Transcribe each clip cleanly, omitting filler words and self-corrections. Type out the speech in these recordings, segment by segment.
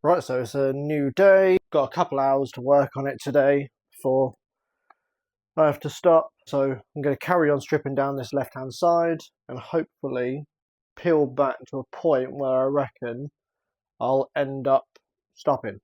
Right, so it's a new day. Got a couple hours to work on it today before I have to stop. So I'm going to carry on stripping down this left-hand side and hopefully peel back to a point where I reckon I'll end up stopping.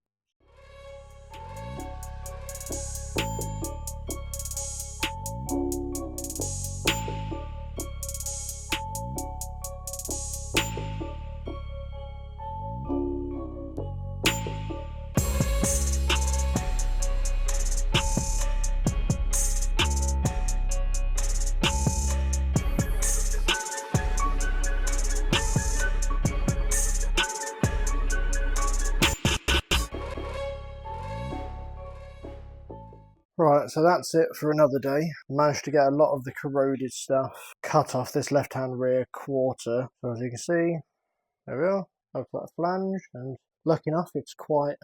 Right, so that's it for another day. Managed to get a lot of the corroded stuff cut off this left-hand rear quarter. So as you can see, there we are. I've got a flange, and lucky enough, it's quite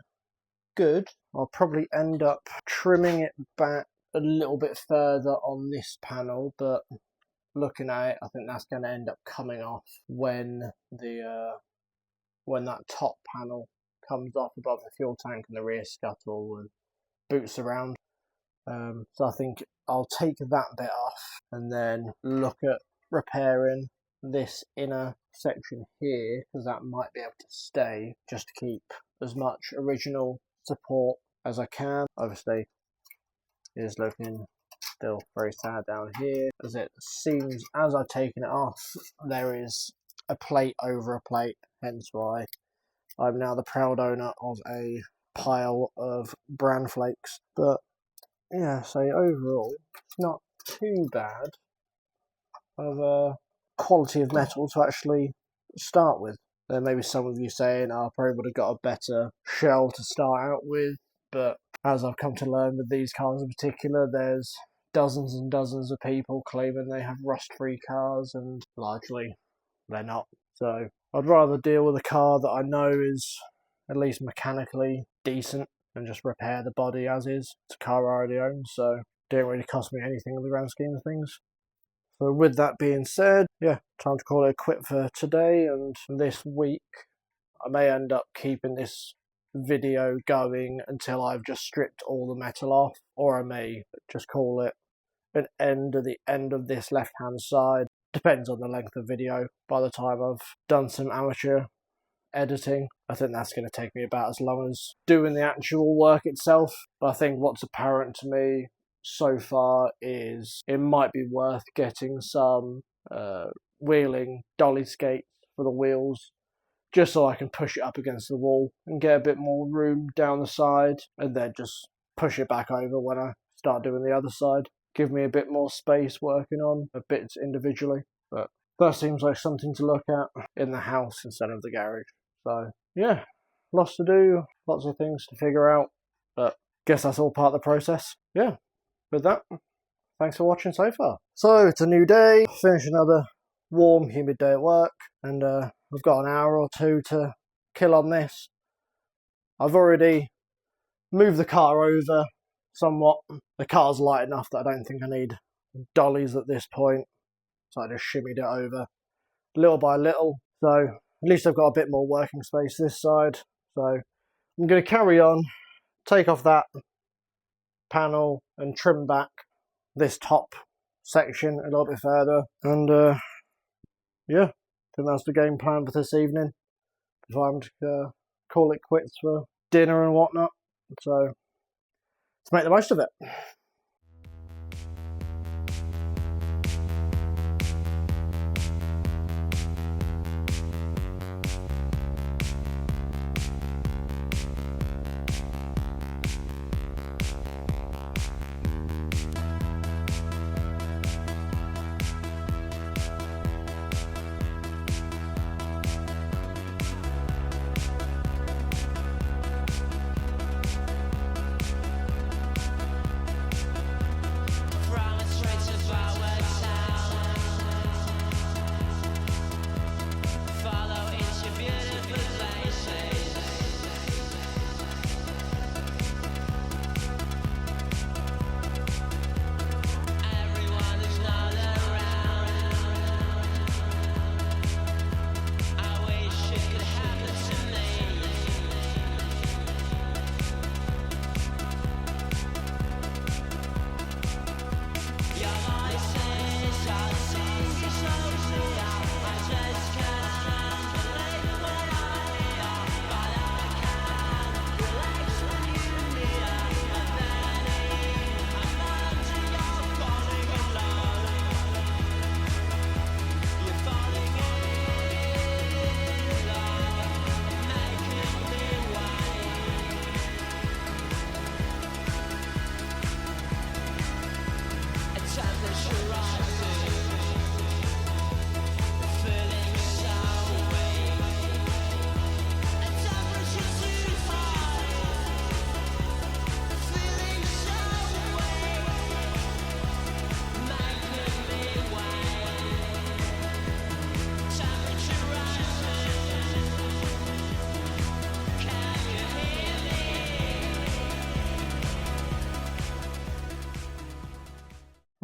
good. I'll probably end up trimming it back a little bit further on this panel, but looking at it, I think that's going to end up coming off when that top panel comes off above the fuel tank and the rear scuttle and boots around. So I think I'll take that bit off and then look at repairing this inner section here, because that might be able to stay, just to keep as much original support as I can. Obviously, it is looking still very sad down here, as it seems as I've taken it off, there is a plate over a plate, hence why I'm now the proud owner of a pile of bran flakes. But yeah, so overall, it's not too bad of a quality of metal to actually start with. There may be some of you saying, I probably would have got a better shell to start out with, but as I've come to learn with these cars in particular, there's dozens and dozens of people claiming they have rust-free cars, and largely they're not. So I'd rather deal with a car that I know is at least mechanically decent and just repair the body as is. It's a car I already own, so it didn't really cost me anything in the grand scheme of things. So with that being said, yeah, time to call it a quit for today and this week. I may end up keeping this video going until I've just stripped all the metal off, or I may just call it an end at the end of this left hand side. Depends on the length of video. By the time I've done some amateur editing, I think that's going to take me about as long as doing the actual work itself. But I think what's apparent to me so far is it might be worth getting some wheeling dolly skates for the wheels, just so I can push it up against the wall and get a bit more room down the side, and then just push it back over when I start doing the other side. Give me a bit more space working on the bits individually. But that seems like something to look at in the house instead of the garage. So yeah, lots to do, lots of things to figure out, but guess that's all part of the process. Yeah, with that, thanks for watching so far. So it's a new day, finish another warm, humid day at work, and I've got an hour or two to kill on this. I've already moved the car over somewhat. The car's light enough that I don't think I need dollies at this point, so I just shimmied it over little by little. So at least I've got a bit more working space this side. So I'm going to carry on, take off that panel and trim back this top section a little bit further. And yeah, I think that's the game plan for this evening. If I'm to call it quits for dinner and whatnot. So let's make the most of it.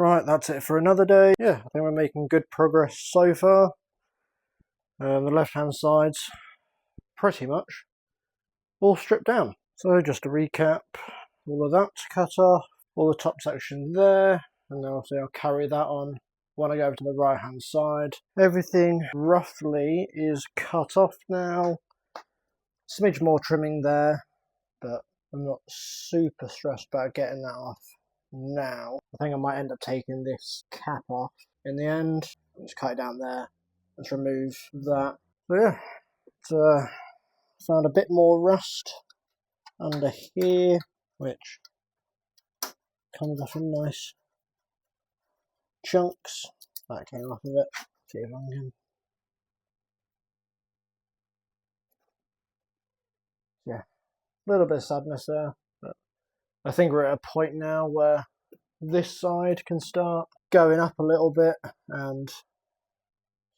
Right, that's it for another day. Yeah, I think we're making good progress so far. The left hand side's pretty much all stripped down. So just to recap, all of that's cut off, all the top section there, and then obviously I'll carry that on when I go over to the right hand side. Everything roughly is cut off now. Smidge more trimming there, but I'm not super stressed about getting that off now. I think I might end up taking this cap off in the end. Just cut it down there. Let's remove that. So yeah, it's, found a bit more rust under here, which comes off in nice chunks. That came off of it. See if I can. Yeah, a little bit of sadness there, but I think we're at a point now where this side can start going up a little bit and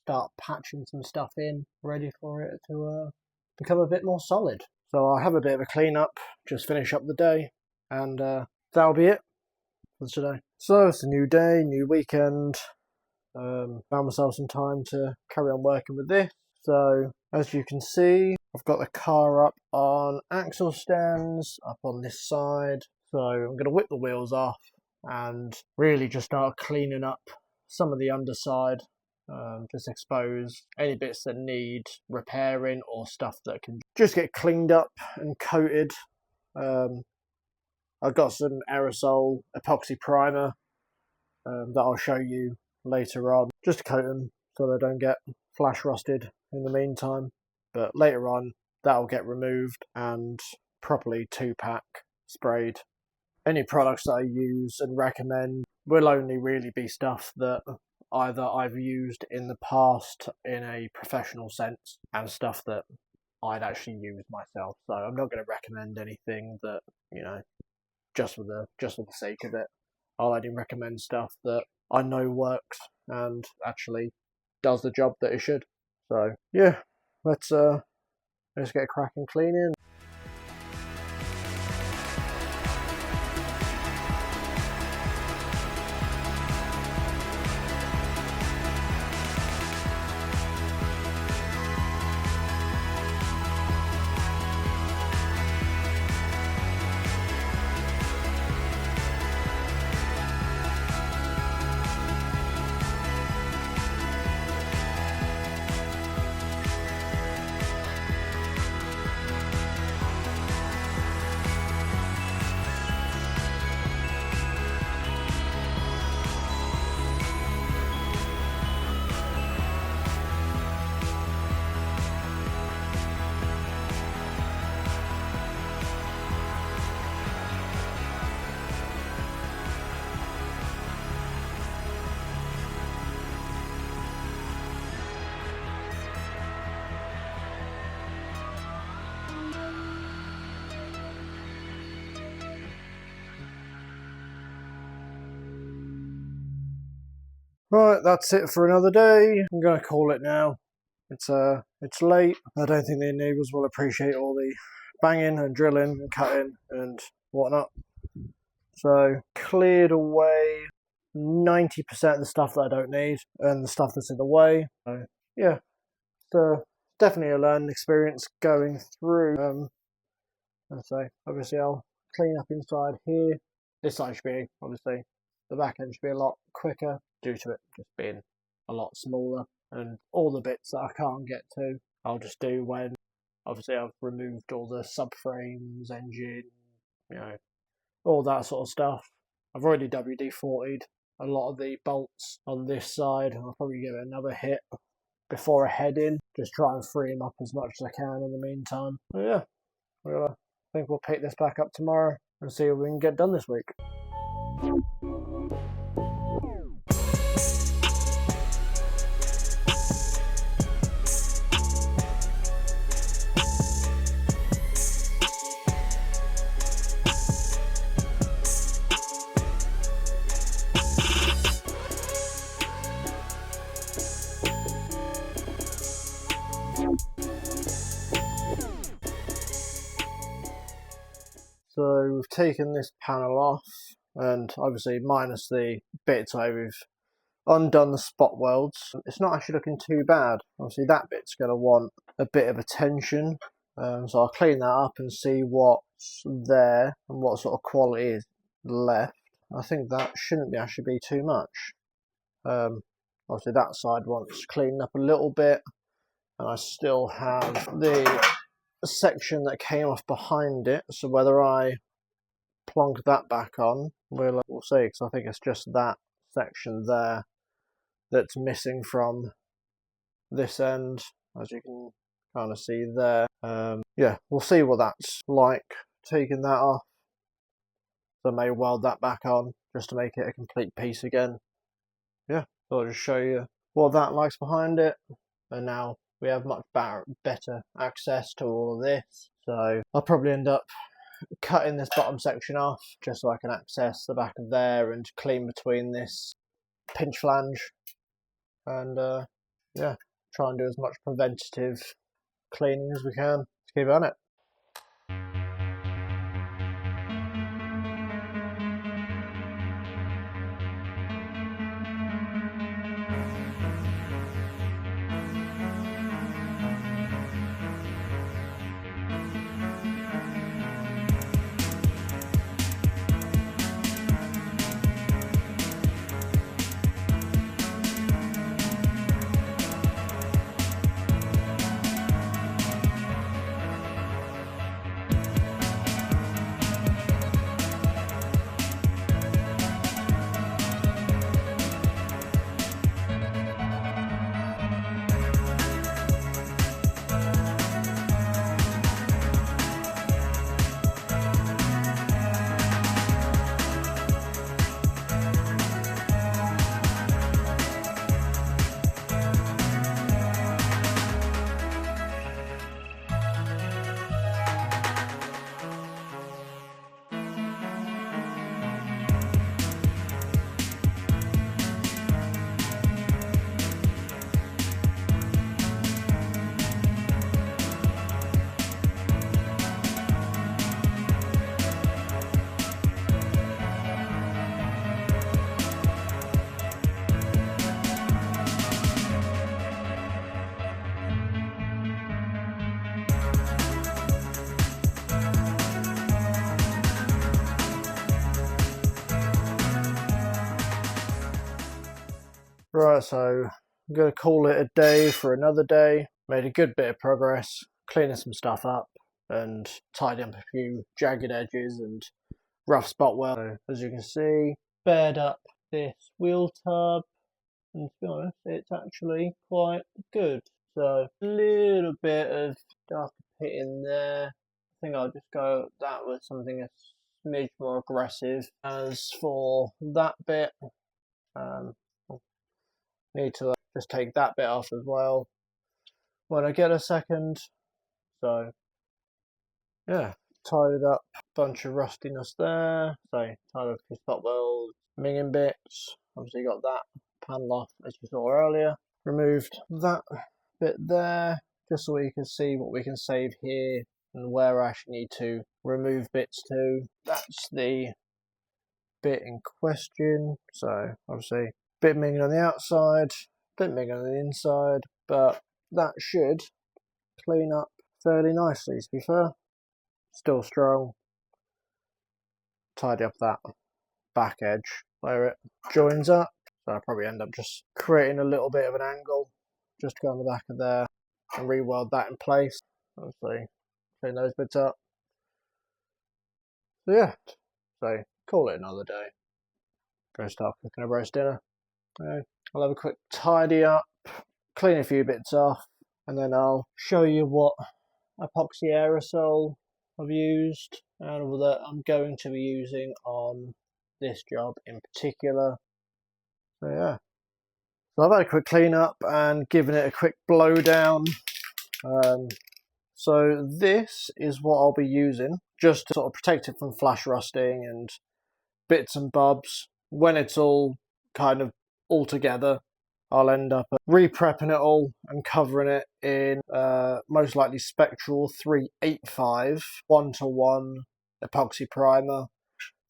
start patching some stuff in, ready for it to become a bit more solid. So I'll have a bit of a clean up, just finish up the day, and that'll be it for today. So it's a new day, new weekend. Found myself some time to carry on working with this. So as you can see, I've got the car up on axle stands, up on this side. So I'm going to whip the wheels off and really just start cleaning up some of the underside. Just expose any bits that need repairing or stuff that can just get cleaned up and coated. I've got some aerosol epoxy primer that I'll show you later on, just to coat them so they don't get flash rusted in the meantime. But later on that'll get removed and properly 2-pack sprayed. Any products that I use and recommend will only really be stuff that either I've used in the past in a professional sense and stuff that I'd actually use myself. So I'm not going to recommend anything that, you know, just for the sake of it. I'll only recommend stuff that I know works and actually does the job that it should. So yeah, let's get cracking cleaning. Right, that's it for another day. I'm going to call it now. It's late. I don't think the neighbours will appreciate all the banging and drilling and cutting and whatnot. So cleared away 90% of the stuff that I don't need and the stuff that's in the way. So yeah, so definitely a learning experience going through. So obviously I'll clean up inside here. This side should be, obviously, the back end should be a lot quicker due to it just being a lot smaller, and all the bits that I can't get to I'll just do when obviously I've removed all the subframes, engine, you know, all that sort of stuff. I've already WD-40'd a lot of the bolts on this side. I'll probably give it another hit before I head in, just try and free them up as much as I can in the meantime. But yeah, I think we'll pick this back up tomorrow and see what we can get done this week. So we've taken this panel off. and obviously minus the bits where we've undone the spot welds, it's not actually looking too bad. Obviously that bit's going to want a bit of attention, so I'll clean that up and see what's there and what sort of quality is left. I think that shouldn't actually be too much. Obviously that side wants cleaning up a little bit, and I still have the section that came off behind it, so whether I plonk that back on, we'll see, because I think it's just that section there that's missing from this end, as you can kind of see there. Yeah, we'll see what that's like taking that off. So I may weld that back on just to make it a complete piece again. Yeah, so I'll just show you what that likes behind it, and now we have much better access to all of this. So I'll probably end up cutting this bottom section off just so I can access the back of there and clean between this pinch flange, and yeah, try and do as much preventative cleaning as we can to keep on it. Right, so I'm going to call it a day for another day. Made a good bit of progress, cleaning some stuff up and tidying up a few jagged edges and rough spot weld. So, as you can see, bared up this wheel tub, and to be honest, it's actually quite good. So a little bit of dark pit in there. I think I'll just go that with something a smidge more aggressive. As for that bit, need to just take that bit off as well when I get a second. So yeah, tied up a bunch of rustiness there. So tied up a few spot welds, minging bits. Obviously got that panel off as you saw earlier. Removed that bit there just so we can see what we can save here and where I actually need to remove bits to. That's the bit in question. So obviously bit minging on the outside, bit minging on the inside, but that should clean up fairly nicely, to be fair. Still strong. Tidy up that back edge where it joins up. So I'll probably end up just creating a little bit of an angle just to go on the back of there and re-weld that in place. Obviously, clean those bits up. So yeah, so call it another day. Go start cooking a roast dinner. I'll have a quick tidy up, clean a few bits off, and then I'll show you what epoxy aerosol I've used and that I'm going to be using on this job in particular. So yeah, so I've had a quick clean up and given it a quick blow down. So this is what I'll be using just to sort of protect it from flash rusting and bits and bobs. When it's all kind of all together, I'll end up re-prepping it all and covering it in most likely Spectral 385 1-to-1 epoxy primer.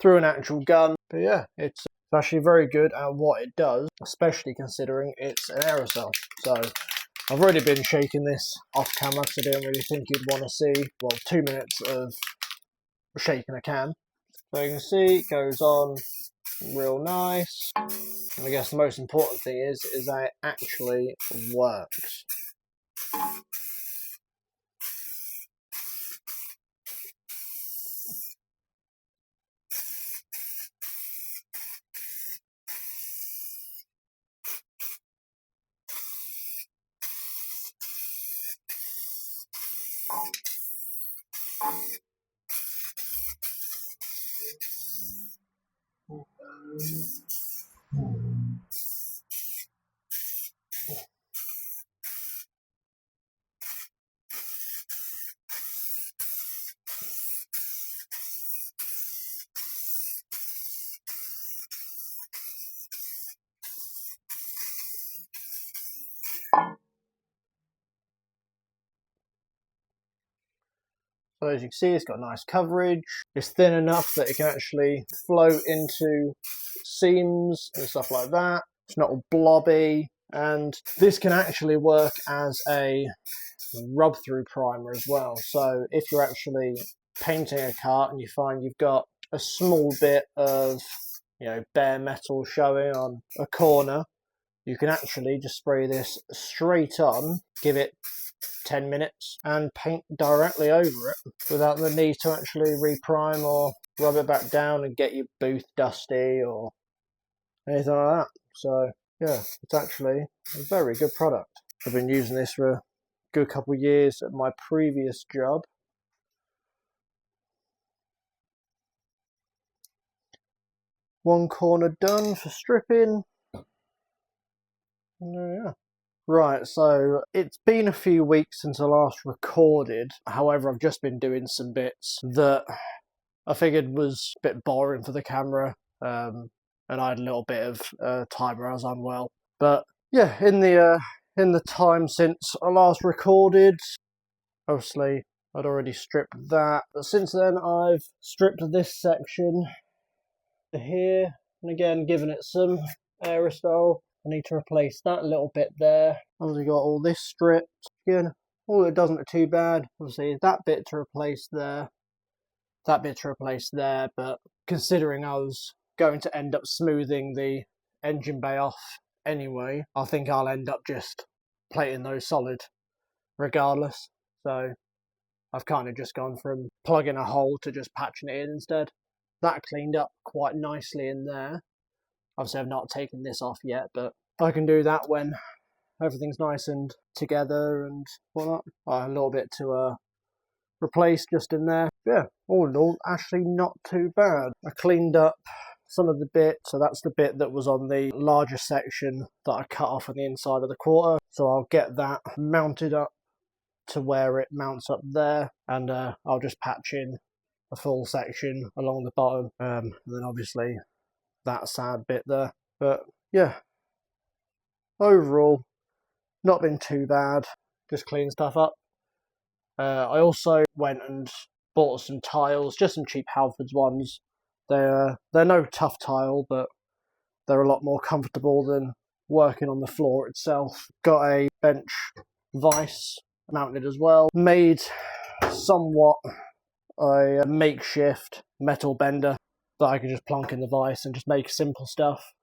through an actual gun. But yeah, it's actually very good at what it does, especially considering it's an aerosol. So I've already been shaking this off camera because I didn't really think you'd want to see, well, 2 minutes of shaking a can. So you can see it goes on real nice. And I guess the most important thing is that it actually works. So as you can see, it's got nice coverage. It's thin enough that it can actually flow into seams and stuff like that. It's not all blobby. And this can actually work as a rub-through primer as well. So if you're actually painting a car and you find you've got a small bit of, bare metal showing on a corner, you can actually just spray this straight on, give it 10 minutes and paint directly over it without the need to actually reprime or rub it back down and get your booth dusty or anything like that. So yeah, it's actually a very good product. I've been using this for a good couple of years at my previous job. One corner done for stripping. Yeah. Right, so it's been a few weeks since I last recorded. However, I've just been doing some bits that I figured was a bit boring for the camera, and I had a little bit of time where I was unwell. But yeah, in the time since I last recorded, obviously I'd already stripped that. But since then, I've stripped this section here, and again, given it some aerosol. I need to replace that little bit there. Obviously got all this stripped. Again, all it doesn't look too bad. Obviously that bit to replace there, that bit to replace there, but considering I was going to end up smoothing the engine bay off anyway, I think I'll end up just plating those solid regardless. So I've kind of just gone from plugging a hole to just patching it in instead. That cleaned up quite nicely in there. Obviously, I've not taken this off yet, but I can do that when everything's nice and together and whatnot. A little bit to replace just in there. Yeah, all in all, actually not too bad. I cleaned up some of the bits, so that's the bit that was on the larger section that I cut off on the inside of the quarter. So I'll get that mounted up to where it mounts up there, and I'll just patch in a full section along the bottom, and then obviously that sad bit there. But yeah, overall not been too bad, just clean stuff up. I also went and bought some tiles, just some cheap Halfords ones. They're no tough tile, but they're a lot more comfortable than working on the floor itself. Got a bench vise mounted as well, made somewhat a makeshift metal bender that I can just plonk in the vise and just make simple stuff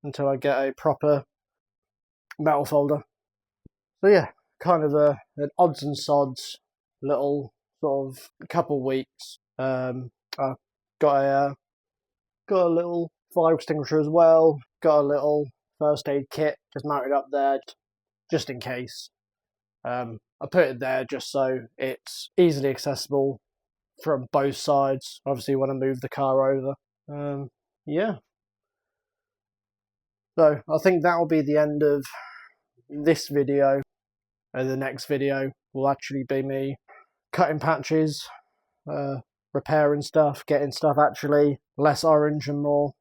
until I get a proper metal folder. So yeah, kind of an odds and sods little sort of couple weeks. I got a little fire extinguisher as well. Got a little first aid kit just mounted up there, just in case. I put it there just so it's easily accessible from both sides, obviously when I move the car over. Yeah. So I think that will be the end of this video, and the next video will actually be me cutting patches, repairing stuff, getting stuff actually less orange and more,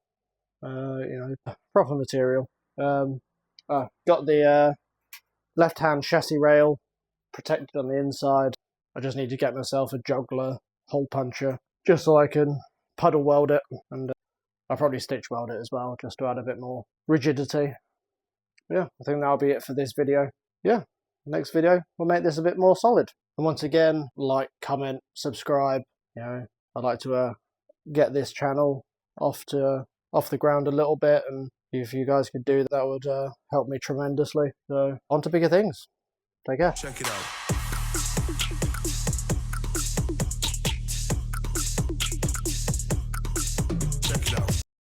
proper material. Got the left-hand chassis rail protected on the inside. I just need to get myself a juggler hole puncher just so I can puddle weld it, and I'll probably stitch weld it as well, just to add a bit more rigidity. Yeah, I think that'll be it for this video. Yeah, next video we'll make this a bit more solid. And once again, like, comment, subscribe. You know, I'd like to get this channel off the ground a little bit, and if you guys could do that, that would help me tremendously. So on to bigger things. Take care. Check it out.